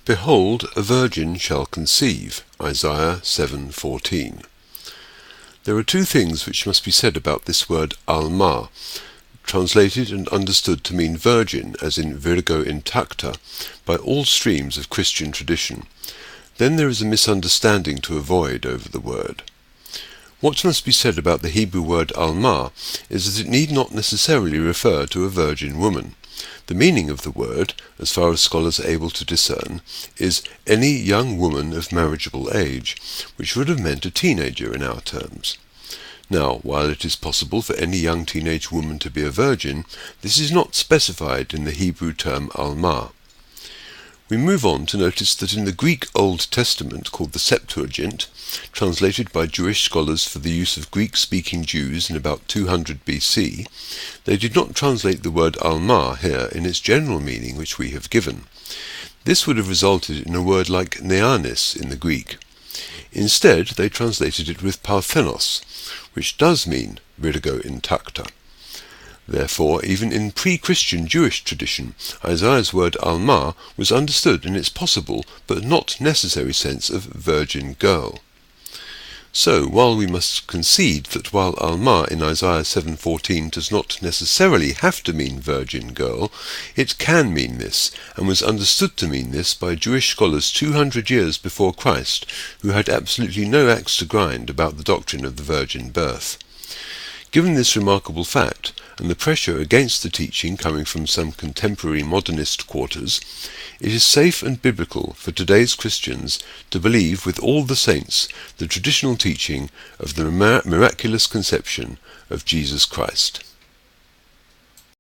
Behold, a virgin shall conceive. Isaiah 7:14. There are two things which must be said about this word alma, translated and understood to mean virgin, as in virgo intacta, by all streams of Christian tradition. Then there is a misunderstanding to avoid over the word. What must be said about the Hebrew word alma is that it need not necessarily refer to a virgin woman. The meaning of the word, as far as scholars are able to discern, is any young woman of marriageable age, which would have meant a teenager in our terms. Now, while it is possible for any young teenage woman to be a virgin, this is not specified in the Hebrew term alma. We move on to notice that in the Greek Old Testament, called the Septuagint, translated by Jewish scholars for the use of Greek-speaking Jews in about 200 BC, they did not translate the word alma here in its general meaning which we have given. This would have resulted in a word like neanis in the Greek. Instead, they translated it with parthenos, which does mean virgo intacta. Therefore, even in pre-Christian Jewish tradition, Isaiah's word alma was understood in its possible but not necessary sense of virgin girl. So, while we must concede that while alma in Isaiah 7:14 does not necessarily have to mean virgin girl, it can mean this, and was understood to mean this by Jewish scholars 200 years before Christ, who had absolutely no axe to grind about the doctrine of the virgin birth. Given this remarkable fact, and the pressure against the teaching coming from some contemporary modernist quarters, it is safe and biblical for today's Christians to believe with all the saints the traditional teaching of the miraculous conception of Jesus Christ.